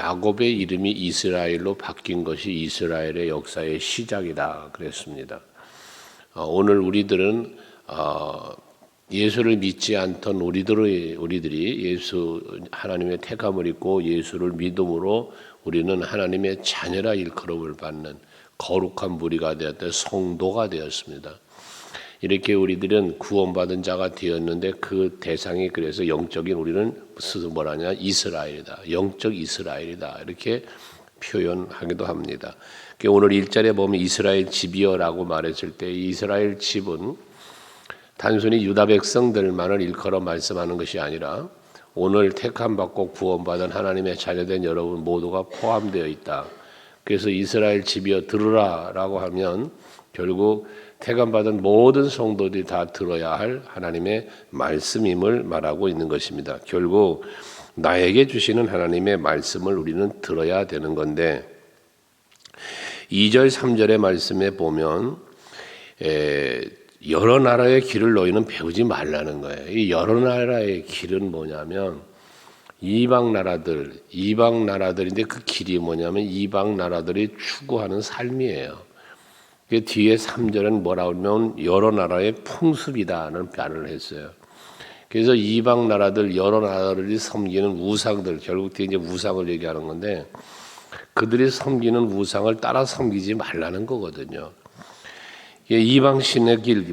야곱의 이름이 이스라엘로 바뀐 것이 이스라엘의 역사의 시작이다 그랬습니다. 오늘 우리들은 예수를 믿지 않던 우리들이 예수 하나님의 택함을 입고 예수를 믿음으로 우리는 하나님의 자녀라 일컬음을 받는 거룩한 무리가 되었다, 성도가 되었습니다. 이렇게 우리들은 구원받은 자가 되었는데 그 대상이 그래서 영적인 우리는 스스로 뭐라냐 이스라엘이다, 영적 이스라엘이다 이렇게 표현하기도 합니다. 오늘 1절에 보면 이스라엘 집이여라고 말했을 때 이스라엘 집은 단순히 유다 백성들만을 일컬어 말씀하는 것이 아니라 오늘 택함 받고 구원받은 하나님의 자녀된 여러분 모두가 포함되어 있다. 그래서 이스라엘 집이여 들으라라고 하면 결국 택함받은 모든 성도들이 다 들어야 할 하나님의 말씀임을 말하고 있는 것입니다. 결국 나에게 주시는 하나님의 말씀을 우리는 들어야 되는 건데 2절 3절의 말씀에 보면 여러 나라의 길을 너희는 배우지 말라는 거예요. 이 여러 나라의 길은 뭐냐면 이방 나라들인데 그 길이 뭐냐면 이방 나라들이 추구하는 삶이에요. 그 뒤에 3절은 뭐라고 하면 여러 나라의 풍습이다는 말을 했어요. 그래서 이방 나라들 여러 나라들이 섬기는 우상들 결국 뒤에 이제 우상을 얘기하는 건데 그들이 섬기는 우상을 따라 섬기지 말라는 거거든요. 이방 신의 길,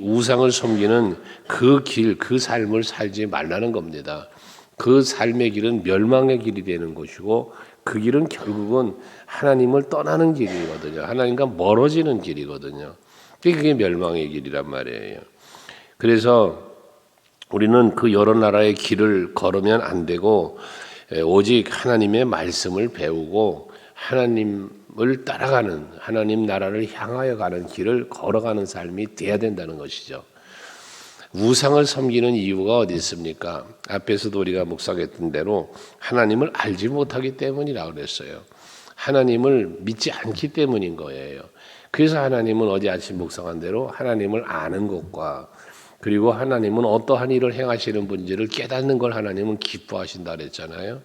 우상을 섬기는 그 길, 그 삶을 살지 말라는 겁니다. 그 삶의 길은 멸망의 길이 되는 것이고 그 길은 결국은 하나님을 떠나는 길이거든요. 하나님과 멀어지는 길이거든요. 그게 멸망의 길이란 말이에요. 그래서 우리는 그 여러 나라의 길을 걸으면 안 되고 오직 하나님의 말씀을 배우고 하나님을 따라가는 하나님 나라를 향하여 가는 길을 걸어가는 삶이 돼야 된다는 것이죠. 우상을 섬기는 이유가 어디 있습니까? 앞에서도 우리가 묵상했던 대로 하나님을 알지 못하기 때문이라고 그랬어요. 하나님을 믿지 않기 때문인 거예요. 그래서 하나님은 어제 아침 묵상한 대로 하나님을 아는 것과 그리고 하나님은 어떠한 일을 행하시는 분지를 깨닫는 걸 하나님은 기뻐하신다 그랬잖아요.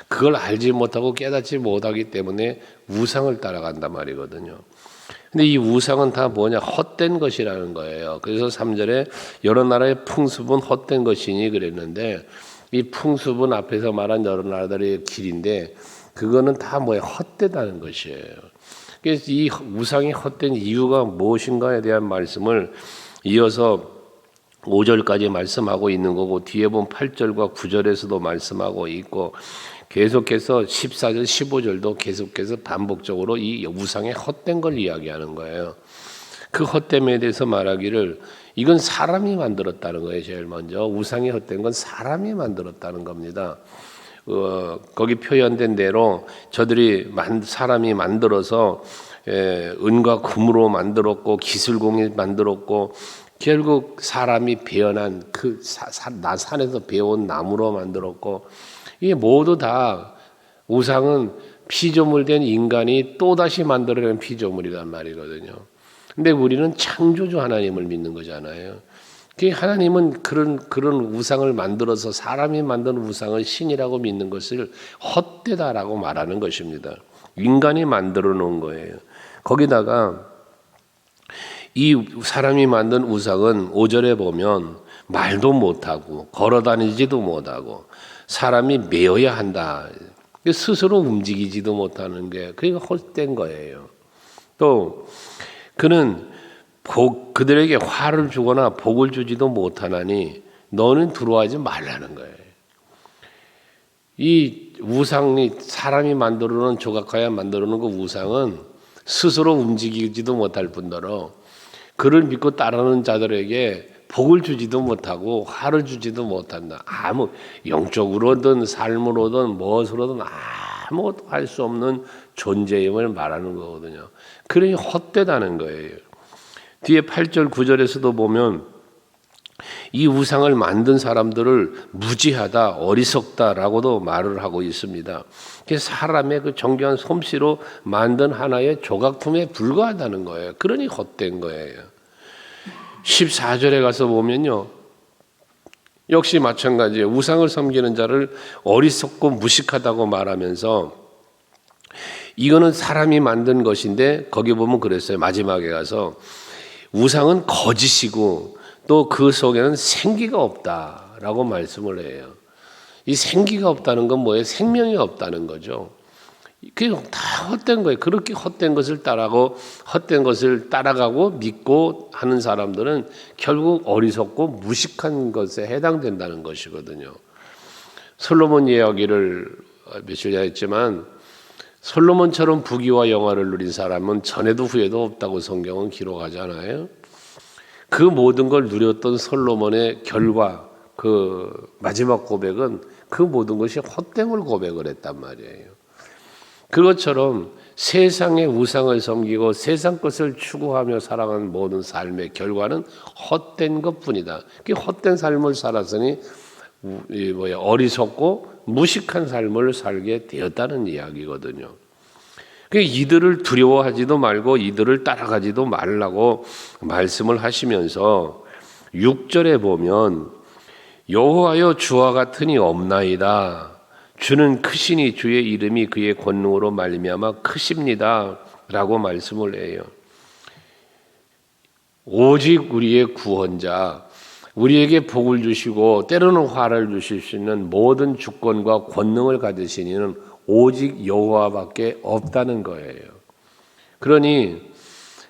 그걸 알지 못하고 깨닫지 못하기 때문에 우상을 따라간단 말이거든요. 근데 이 우상은 다 뭐냐? 헛된 것이라는 거예요. 그래서 3절에 여러 나라의 풍습은 헛된 것이니 그랬는데 이 풍습은 앞에서 말한 여러 나라들의 길인데 그거는 다 뭐예요? 헛되다는 것이에요. 그래서 이 우상이 헛된 이유가 무엇인가에 대한 말씀을 이어서 5절까지 말씀하고 있는 거고 뒤에 보면 8절과 9절에서도 말씀하고 있고 계속해서 14절, 15절도 계속해서 반복적으로 이 우상의 헛된 걸 이야기하는 거예요. 그 헛됨에 대해서 말하기를 이건 사람이 만들었다는 거예요. 제일 먼저 우상이 헛된 건 사람이 만들었다는 겁니다. 거기 표현된 대로 저들이 사람이 만들어서 은과 금으로 만들었고 기술공이 만들었고 결국 사람이 베어난 그 산에서 베어온 나무로 만들었고 이게 모두 다 우상은 피조물된 인간이 또다시 만들어낸 피조물이란 말이거든요. 근데 우리는 창조주 하나님을 믿는 거잖아요. 하나님은 그런 우상을 만들어서 사람이 만든 우상을 신이라고 믿는 것을 헛되다라고 말하는 것입니다. 인간이 만들어 놓은 거예요. 거기다가 이 사람이 만든 우상은 5절에 보면 말도 못하고 걸어다니지도 못하고 사람이 메어야 한다. 스스로 움직이지도 못하는 게 그게 헛된 거예요. 또 그는 그들에게 화를 주거나 복을 주지도 못하나니 너는 두려워하지 말라는 거예요. 이 우상이 사람이 만들어놓은 조각하여 만들어놓은 그 우상은 스스로 움직이지도 못할 뿐더러 그를 믿고 따르는 자들에게 복을 주지도 못하고 화를 주지도 못한다. 아무 영적으로든 삶으로든 무엇으로든 아무것도 할 수 없는 존재임을 말하는 거거든요. 그러니 헛되다는 거예요. 뒤에 8절 9절에서도 보면 이 우상을 만든 사람들을 무지하다, 어리석다라고도 말을 하고 있습니다. 사람의 그 정교한 솜씨로 만든 하나의 조각품에 불과하다는 거예요. 그러니 헛된 거예요. 14절에 가서 보면요. 역시 마찬가지예요. 우상을 섬기는 자를 어리석고 무식하다고 말하면서 이거는 사람이 만든 것인데 거기 보면 그랬어요. 마지막에 가서 우상은 거짓이고 또 그 속에는 생기가 없다라고 말씀을 해요. 이 생기가 없다는 건 뭐예요? 생명이 없다는 거죠. 그게 다 헛된 거예요. 그렇게 헛된 것을 따라가고 믿고 하는 사람들은 결국 어리석고 무식한 것에 해당된다는 것이거든요. 솔로몬 이야기를 며칠 전에 했지만 솔로몬처럼 부귀와 영화를 누린 사람은 전에도 후에도 없다고 성경은 기록하잖아요. 그 모든 걸 누렸던 솔로몬의 결과, 그 마지막 고백은 그 모든 것이 헛됨을 고백을 했단 말이에요. 그것처럼 세상의 우상을 섬기고 세상 것을 추구하며 살아가는 모든 삶의 결과는 헛된 것뿐이다. 그 헛된 삶을 살았으니 어리석고 무식한 삶을 살게 되었다는 이야기거든요. 이들을 두려워하지도 말고 이들을 따라가지도 말라고 말씀을 하시면서 6절에 보면 여호와여 주와 같으니 없나이다. 주는 크시니 주의 이름이 그의 권능으로 말미암아 크십니다. 라고 말씀을 해요. 오직 우리의 구원자, 우리에게 복을 주시고 때로는 화를 주실 수 있는 모든 주권과 권능을 가지신 이는 오직 여호와밖에 없다는 거예요. 그러니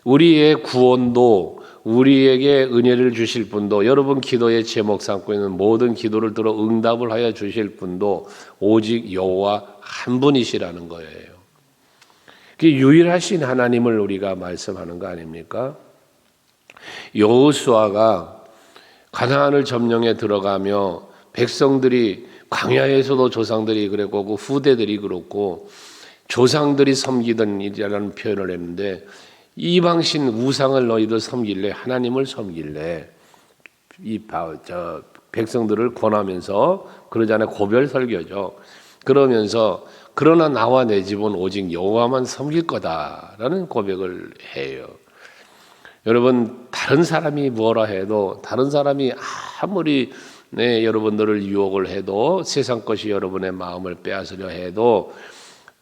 우리의 구원도 우리에게 은혜를 주실 분도 여러분 기도의 제목 삼고 있는 모든 기도를 들어 응답을 하여 주실 분도 오직 여호와 한 분이시라는 거예요. 그 유일하신 하나님을 우리가 말씀하는 거 아닙니까? 여호수아가 가나안을 점령해 들어가며 백성들이 광야에서도 조상들이 그랬고 그 후대들이 그렇고 조상들이 섬기던 일이라는 표현을 했는데 이방신 우상을 너희들 섬길래 하나님을 섬길래 백성들을 권하면서 그러잖아요. 고별 설교죠. 그러면서 그러나 나와 내 집은 오직 여호와만 섬길 거다라는 고백을 해요. 여러분 다른 사람이 뭐라 해도 다른 사람이 아무리 여러분들을 유혹을 해도 세상 것이 여러분의 마음을 빼앗으려 해도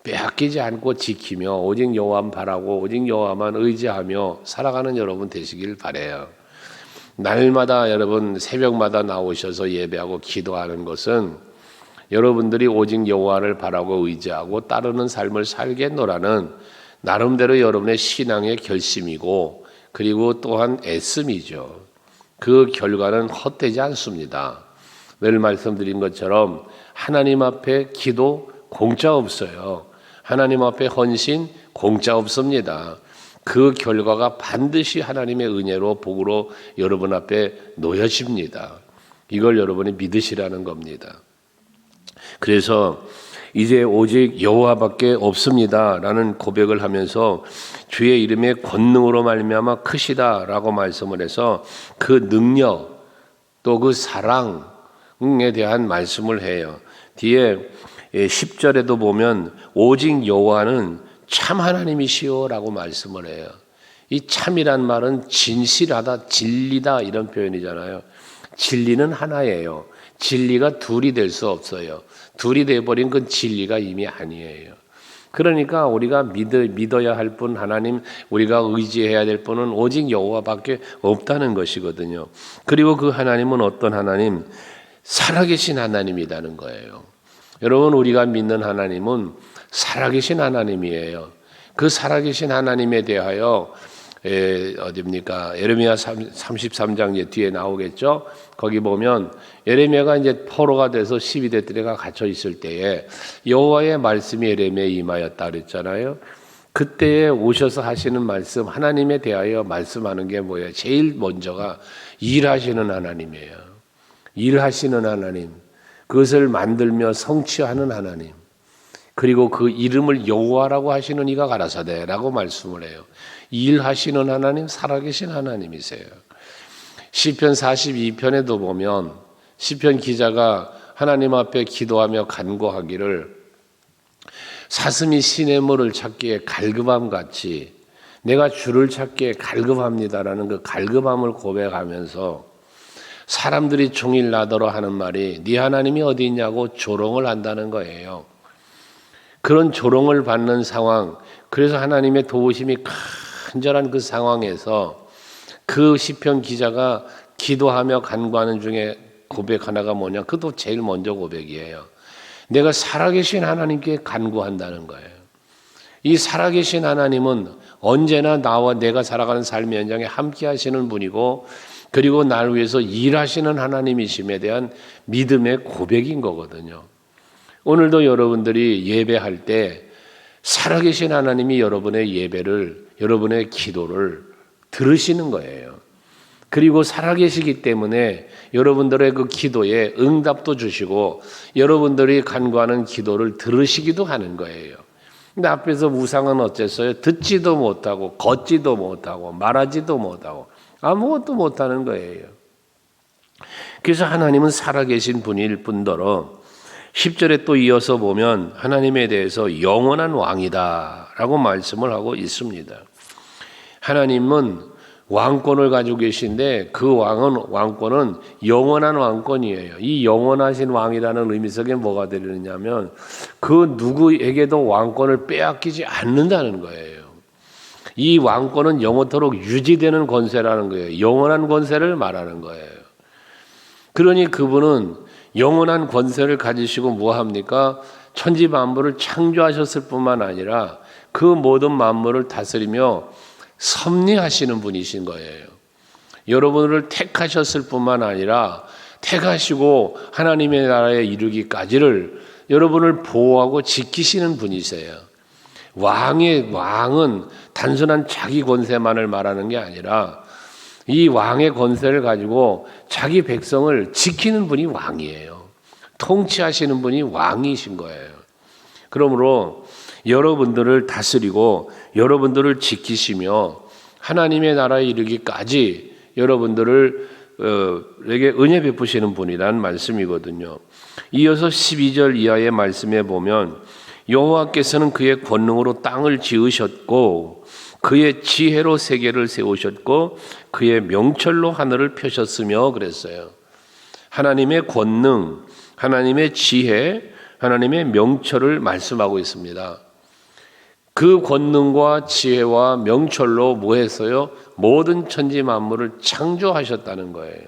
빼앗기지 않고 지키며 오직 여호와만 바라고 오직 여호와만 의지하며 살아가는 여러분 되시길 바라요. 날마다 여러분 새벽마다 나오셔서 예배하고 기도하는 것은 여러분들이 오직 여호와를 바라고 의지하고 따르는 삶을 살겠노라는 나름대로 여러분의 신앙의 결심이고 그리고 또한 애씀이죠. 그 결과는 헛되지 않습니다. 늘 말씀드린 것처럼 하나님 앞에 기도 공짜 없어요. 하나님 앞에 헌신 공짜 없습니다. 그 결과가 반드시 하나님의 은혜로 복으로 여러분 앞에 놓여집니다. 이걸 여러분이 믿으시라는 겁니다. 그래서 이제 오직 여호와밖에 없습니다라는 고백을 하면서 주의 이름의 권능으로 말미암아 크시다라고 말씀을 해서 그 능력 또 그 사랑에 대한 말씀을 해요. 뒤에 10절에도 보면 오직 여호와는 참 하나님이시오라고 말씀을 해요. 이 참이란 말은 진실하다, 진리다 이런 표현이잖아요. 진리는 하나예요. 진리가 둘이 될 수 없어요. 둘이 돼버린 건 진리가 이미 아니에요. 그러니까 우리가 믿어야 할 분 하나님, 우리가 의지해야 될 분은 오직 여호와밖에 없다는 것이거든요. 그리고 그 하나님은 어떤 하나님? 살아계신 하나님이라는 거예요. 여러분 우리가 믿는 하나님은 살아계신 하나님이에요. 그 살아계신 하나님에 대하여 어디입니까? 예레미야 33장 뒤에 나오겠죠. 거기 보면 예레미야가 이제 포로가 돼서 12대 떼가 갇혀 있을 때에 여호와의 말씀이 예레미야에 임하였다 그랬잖아요. 그때에 오셔서 하시는 말씀, 하나님에 대하여 말씀하는 게 뭐예요? 제일 먼저가 일하시는 하나님이에요. 일하시는 하나님, 그것을 만들며 성취하는 하나님, 그리고 그 이름을 여호와라고 하시는 이가 가라사대라고 말씀을 해요. 일하시는 하나님, 살아계신 하나님이세요. 시편 42편에도 보면 시편 기자가 하나님 앞에 기도하며 간구하기를 사슴이 시냇물을 찾기에 갈급함 같이 내가 주를 찾기에 갈급합니다라는 그 갈급함을 고백하면서 사람들이 종일 나더러 하는 말이 네 하나님이 어디 있냐고 조롱을 한다는 거예요. 그런 조롱을 받는 상황, 그래서 하나님의 도우심이 간절한 그 상황에서 그 시편 기자가 기도하며 간구하는 중에 고백 하나가 뭐냐? 그것도 제일 먼저 고백이에요. 내가 살아계신 하나님께 간구한다는 거예요. 이 살아계신 하나님은 언제나 나와 내가 살아가는 삶의 현장에 함께 하시는 분이고, 그리고 나를 위해서 일하시는 하나님이심에 대한 믿음의 고백인 거거든요. 오늘도 여러분들이 예배할 때 살아계신 하나님이 여러분의 예배를, 여러분의 기도를 들으시는 거예요. 그리고 살아계시기 때문에 여러분들의 그 기도에 응답도 주시고 여러분들이 간구하는 기도를 들으시기도 하는 거예요. 근데 앞에서 우상은 어땠어요? 듣지도 못하고 걷지도 못하고 말하지도 못하고 아무것도 못하는 거예요. 그래서 하나님은 살아계신 분일 뿐더러 10절에 또 이어서 보면 하나님에 대해서 영원한 왕이다 라고 말씀을 하고 있습니다. 하나님은 왕권을 가지고 계신데 그 왕권은 영원한 왕권이에요. 이 영원하신 왕이라는 의미 속에 뭐가 들리느냐면 그 누구에게도 왕권을 빼앗기지 않는다는 거예요. 이 왕권은 영원토록 유지되는 권세라는 거예요. 영원한 권세를 말하는 거예요. 그러니 그분은 영원한 권세를 가지시고 뭐합니까? 천지 만물을 창조하셨을 뿐만 아니라 그 모든 만물을 다스리며 섭리하시는 분이신 거예요. 여러분을 택하셨을 뿐만 아니라 택하시고 하나님의 나라에 이르기까지를 여러분을 보호하고 지키시는 분이세요. 왕은 단순한 자기 권세만을 말하는 게 아니라 이 왕의 권세를 가지고 자기 백성을 지키는 분이 왕이에요. 통치하시는 분이 왕이신 거예요. 그러므로 여러분들을 다스리고 여러분들을 지키시며 하나님의 나라에 이르기까지 여러분들에게 은혜 베푸시는 분이란 말씀이거든요. 이어서 12절 이하의 말씀에 보면 여호와께서는 그의 권능으로 땅을 지으셨고 그의 지혜로 세계를 세우셨고 그의 명철로 하늘을 펴셨으며 그랬어요. 하나님의 권능, 하나님의 지혜, 하나님의 명철을 말씀하고 있습니다. 그 권능과 지혜와 명철로 뭐 했어요? 모든 천지 만물을 창조하셨다는 거예요.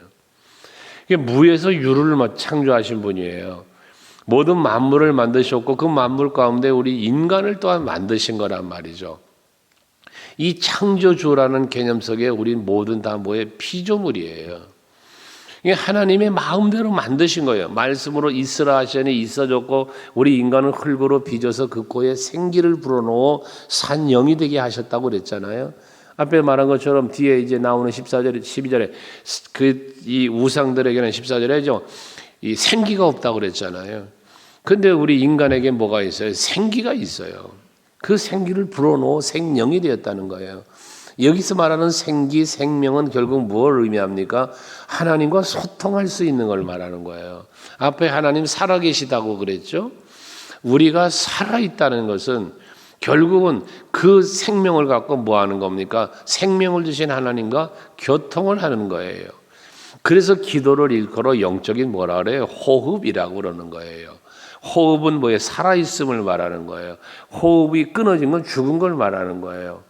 이게 무에서 유를 창조하신 분이에요. 모든 만물을 만드셨고 그 만물 가운데 우리 인간을 또한 만드신 거란 말이죠. 이 창조주라는 개념 속에 우리 모든 다 뭐의 피조물이에요. 이게 하나님의 마음대로 만드신 거예요. 말씀으로 있으라 하시니 있어졌고 우리 인간은 흙으로 빚어서 그 코에 생기를 불어넣어 산 영이 되게 하셨다고 그랬잖아요. 앞에 말한 것처럼 뒤에 이제 나오는 14절에 12절에 이 우상들에게는 14절에죠. 이 생기가 없다고 그랬잖아요. 근데 우리 인간에게 뭐가 있어요? 생기가 있어요. 그 생기를 불어넣어 생명이 되었다는 거예요. 여기서 말하는 생기, 생명은 결국 무엇을 의미합니까? 하나님과 소통할 수 있는 걸 말하는 거예요. 앞에 하나님 살아계시다고 그랬죠? 우리가 살아있다는 것은 결국은 그 생명을 갖고 뭐 하는 겁니까? 생명을 주신 하나님과 교통을 하는 거예요. 그래서 기도를 일컬어 영적인 뭐라 그래요? 호흡이라고 그러는 거예요. 호흡은 뭐예요? 살아있음을 말하는 거예요. 호흡이 끊어진 건 죽은 걸 말하는 거예요.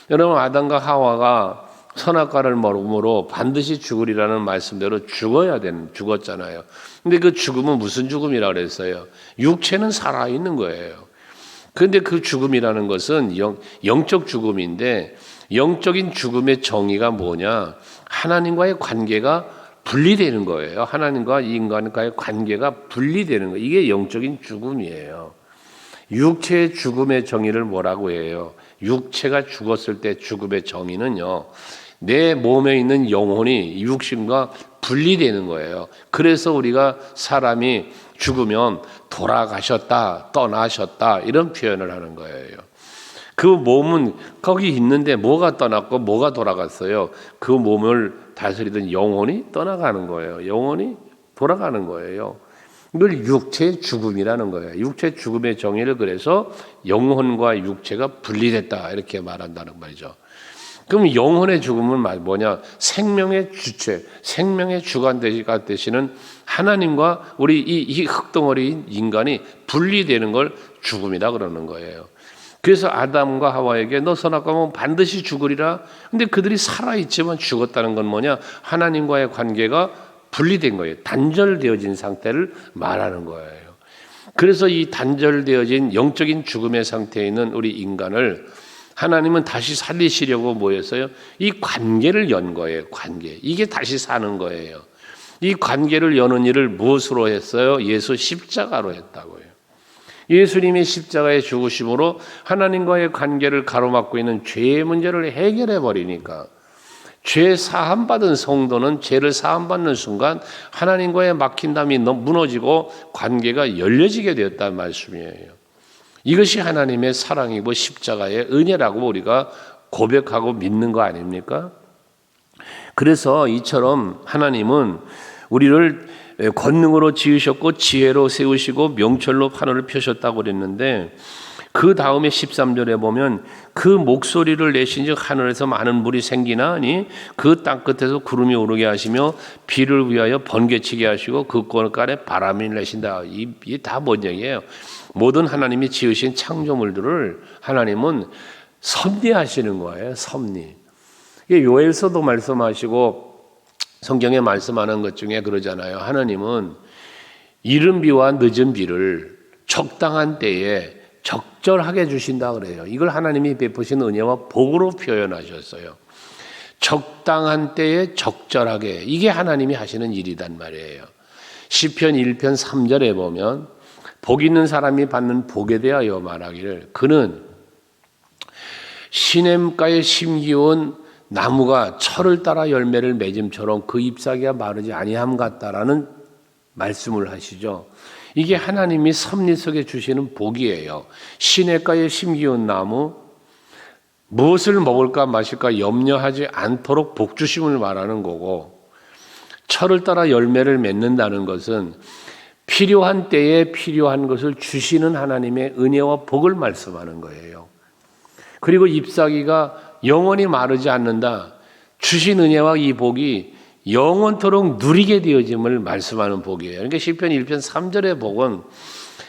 여러분 아담과 하와가 선악과를 먹음으로 반드시 죽으리라는 말씀대로 죽었잖아요. 근데 그 죽음은 무슨 죽음이라고 그랬어요? 육체는 살아있는 거예요. 그런데 그 죽음이라는 것은 영적 죽음인데 영적인 죽음의 정의가 뭐냐? 하나님과의 관계가 분리되는 거예요. 하나님과 인간과의 관계가 분리되는 거예요. 이게 영적인 죽음이에요. 육체의 죽음의 정의를 뭐라고 해요? 육체가 죽었을 때 죽음의 정의는요, 내 몸에 있는 영혼이 육신과 분리되는 거예요. 그래서 우리가 사람이 죽으면 돌아가셨다, 떠나셨다 이런 표현을 하는 거예요. 그 몸은 거기 있는데 뭐가 떠났고 뭐가 돌아갔어요? 그 몸을 다스리던 영혼이 떠나가는 거예요. 영혼이 돌아가는 거예요. 이걸 육체의 죽음이라는 거예요. 육체의 죽음의 정의를 그래서 영혼과 육체가 분리됐다 이렇게 말한다는 말이죠. 그럼 영혼의 죽음은 뭐냐? 생명의 주체, 생명의 주관자가 되시는 하나님과 우리 이 흙덩어리인 인간이 분리되는 걸 죽음이다 그러는 거예요. 그래서 아담과 하와에게 너 선악과면 반드시 죽으리라. 근데 그들이 살아있지만 죽었다는 건 뭐냐? 하나님과의 관계가 분리된 거예요. 단절되어진 상태를 말하는 거예요. 그래서 이 단절되어진 영적인 죽음의 상태에 있는 우리 인간을 하나님은 다시 살리시려고 뭐였어요? 이 관계를 연 거예요. 관계. 이게 다시 사는 거예요. 이 관계를 여는 일을 무엇으로 했어요? 예수 십자가로 했다고요. 예수님이 십자가의 죽으심으로 하나님과의 관계를 가로막고 있는 죄의 문제를 해결해 버리니까 죄 사함 받은 성도는 죄를 사함 받는 순간 하나님과의 막힌 담이 무너지고 관계가 열려지게 되었다는 말씀이에요. 이것이 하나님의 사랑이고 십자가의 은혜라고 우리가 고백하고 믿는 거 아닙니까? 그래서 이처럼 하나님은 우리를 권능으로 지으셨고 지혜로 세우시고 명철로 하늘을 펴셨다고 그랬는데 그 다음에 13절에 보면 그 목소리를 내신즉 하늘에서 많은 물이 생기나니 그 땅끝에서 구름이 오르게 하시며 비를 위하여 번개치게 하시고 그 고을간에 바람이 내신다. 이게 다 뭔 얘기예요? 모든 하나님이 지으신 창조물들을 하나님은 섭리하시는 거예요. 섭리. 요엘서도 말씀하시고 성경에 말씀하는 것 중에 그러잖아요. 하나님은 이른 비와 늦은 비를 적당한 때에 적절하게 주신다 그래요. 이걸 하나님이 베푸신 은혜와 복으로 표현하셨어요. 적당한 때에 적절하게. 이게 하나님이 하시는 일이란 말이에요. 시편 1편 3절에 보면 복 있는 사람이 받는 복에 대하여 말하기를 그는 시냇가에 심기온 나무가 철을 따라 열매를 맺음처럼 그 잎사귀가 마르지 아니함 같다라는 말씀을 하시죠. 이게 하나님이 섭리 속에 주시는 복이에요. 시냇가에 심기온 나무 무엇을 먹을까 마실까 염려하지 않도록 복 주심을 말하는 거고 철을 따라 열매를 맺는다는 것은 필요한 때에 필요한 것을 주시는 하나님의 은혜와 복을 말씀하는 거예요. 그리고 잎사귀가 영원히 마르지 않는다. 주신 은혜와 이 복이 영원토록 누리게 되어짐을 말씀하는 복이에요. 그러니까 시편 1편 3절의 복은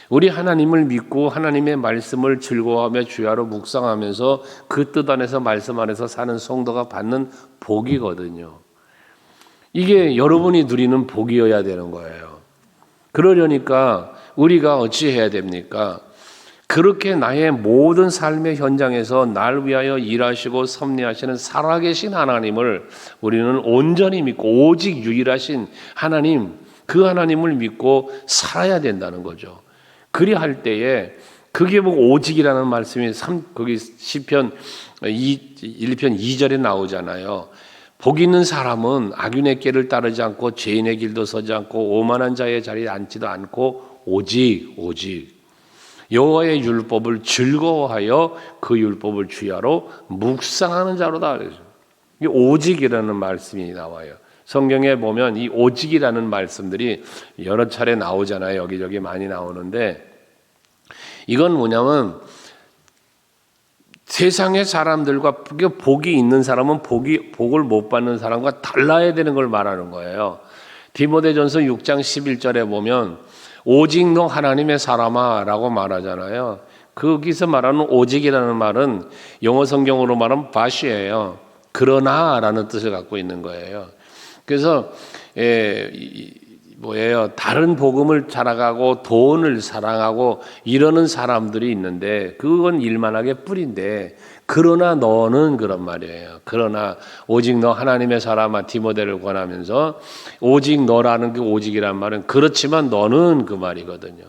우리 하나님을 믿고 하나님의 말씀을 즐거워하며 주야로 묵상하면서 그 뜻 안에서 말씀 안에서 사는 성도가 받는 복이거든요. 이게 여러분이 누리는 복이어야 되는 거예요. 그러려니까 우리가 어찌해야 됩니까? 그렇게 나의 모든 삶의 현장에서 날 위하여 일하시고 섭리하시는 살아계신 하나님을 우리는 온전히 믿고 오직 유일하신 하나님, 그 하나님을 믿고 살아야 된다는 거죠. 그리할 때에 그게 뭐 오직이라는 말씀이 거기 시편 1편 2절에 나오잖아요. 복 있는 사람은 악인의 길을 따르지 않고 죄인의 길도 서지 않고 오만한 자의 자리에 앉지도 않고 오직 여호와의 율법을 즐거워하여 그 율법을 주야로 묵상하는 자로다. 이 오직이라는 말씀이 나와요. 성경에 보면 이 오직이라는 말씀들이 여러 차례 나오잖아요. 여기저기 많이 나오는데 이건 뭐냐면 세상의 사람들과 복이 있는 사람은 복을 못 받는 사람과 달라야 되는 걸 말하는 거예요. 디모데전서 6장 11절에 보면 오직 너 하나님의 사람아 라고 말하잖아요. 거기서 말하는 오직이라는 말은 영어 성경으로 말하면 밭이에요. 그러나 라는 뜻을 갖고 있는 거예요. 그래서 다른 복음을 자랑하고 돈을 사랑하고 이러는 사람들이 있는데 그건 일만하게 뿌린데 그러나 너는 그런 말이에요. 그러나 오직 너 하나님의 사람아 디모데를 권하면서 오직 너라는 그 오직이란 말은 그렇지만 너는 그 말이거든요.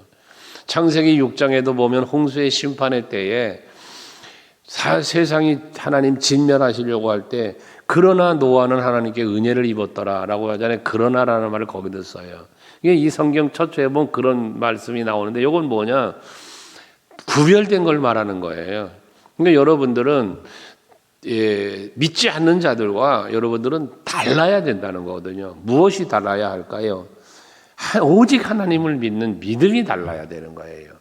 창세기 6장에도 보면 홍수의 심판의 때에 세상이 하나님 진멸하시려고 할 때 그러나 노아는 하나님께 은혜를 입었더라라고 하잖아요. 그러나라는 말을 거기다 써요. 이 성경 첫째에 보면 그런 말씀이 나오는데 이건 뭐냐? 구별된 걸 말하는 거예요. 그러니까 여러분들은 믿지 않는 자들과 여러분들은 달라야 된다는 거거든요. 무엇이 달라야 할까요? 오직 하나님을 믿는 믿음이 달라야 되는 거예요.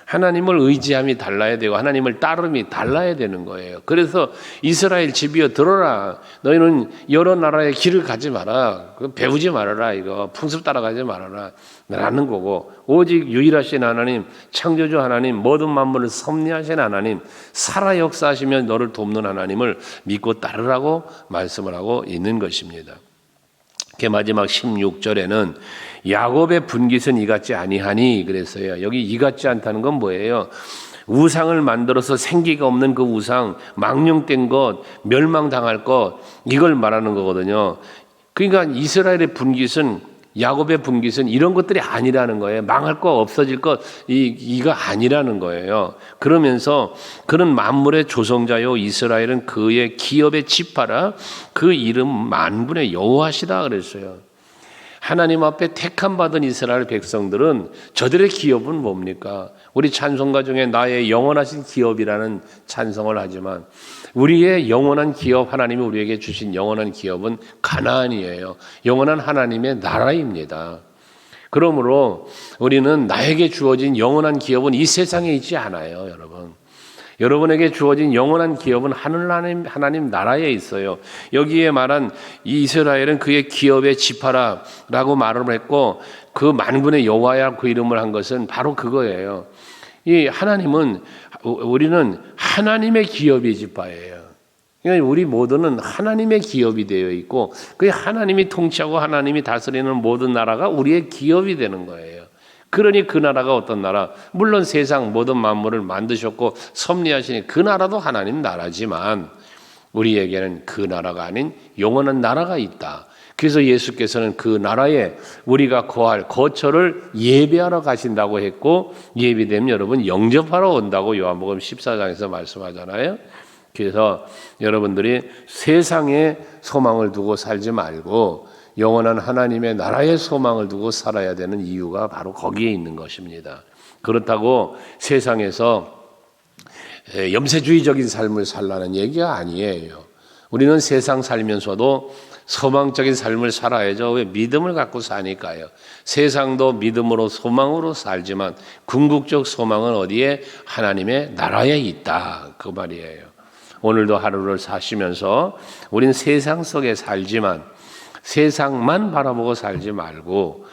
하나님을 의지함이 달라야 되고 하나님을 따름이 달라야 되는 거예요. 그래서 이스라엘 집이여 들어라. 너희는 여러 나라의 길을 가지 마라. 배우지 말아라. 이거 풍습 따라가지 말아라. 라는 거고 오직 유일하신 하나님, 창조주 하나님, 모든 만물을 섭리하신 하나님, 살아 역사하시며 너를 돕는 하나님을 믿고 따르라고 말씀을 하고 있는 것입니다. 마지막 16절에는 야곱의 분깃은 이같지 아니하니 그랬어요. 여기 이같지 않다는 건 뭐예요? 우상을 만들어서 생기가 없는 그 우상, 망령된 것, 멸망당할 것, 이걸 말하는 거거든요. 그러니까 이스라엘의 분깃은, 야곱의 분깃은 이런 것들이 아니라는 거예요. 망할 것, 없어질 것, 이거 아니라는 거예요. 그러면서 그런 만물의 조성자요 이스라엘은 그의 기업의 지파라, 그 이름 만군의 여호와시다 그랬어요. 하나님 앞에 택함 받은 이스라엘 백성들은 저들의 기업은 뭡니까? 우리 찬송가 중에 나의 영원하신 기업이라는 찬송을 하지만 우리의 영원한 기업, 하나님이 우리에게 주신 영원한 기업은 가나안이에요. 영원한 하나님의 나라입니다. 그러므로 우리는 나에게 주어진 영원한 기업은 이 세상에 있지 않아요, 여러분. 여러분에게 주어진 영원한 기업은 하나님 나라에 있어요. 여기에 말한 이스라엘은 그의 기업의 지파라라고 말을 했고 그 만군의 여호와야 그 이름을 한 것은 바로 그거예요. 이 하나님은 우리는 하나님의 기업의 지파예요. 그러니까 우리 모두는 하나님의 기업이 되어 있고 그 하나님이 통치하고 하나님이 다스리는 모든 나라가 우리의 기업이 되는 거예요. 그러니 그 나라가 어떤 나라? 물론 세상 모든 만물을 만드셨고 섭리하시니 그 나라도 하나님 나라지만 우리에게는 그 나라가 아닌 영원한 나라가 있다. 그래서 예수께서는 그 나라에 우리가 거할 거처를 예배하러 가신다고 했고 예비되면 여러분 영접하러 온다고 요한복음 14장에서 말씀하잖아요. 그래서 여러분들이 세상에 소망을 두고 살지 말고 영원한 하나님의 나라의 소망을 두고 살아야 되는 이유가 바로 거기에 있는 것입니다. 그렇다고 세상에서 염세주의적인 삶을 살라는 얘기가 아니에요. 우리는 세상 살면서도 소망적인 삶을 살아야죠. 왜? 믿음을 갖고 사니까요. 세상도 믿음으로 소망으로 살지만 궁극적 소망은 어디에? 하나님의 나라에 있다. 그 말이에요. 오늘도 하루를 사시면서 우린 세상 속에 살지만 세상만 바라보고 살지 말고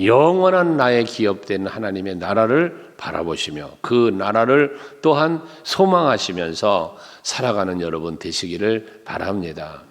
영원한 나의 기업된 하나님의 나라를 바라보시며 그 나라를 또한 소망하시면서 살아가는 여러분 되시기를 바랍니다.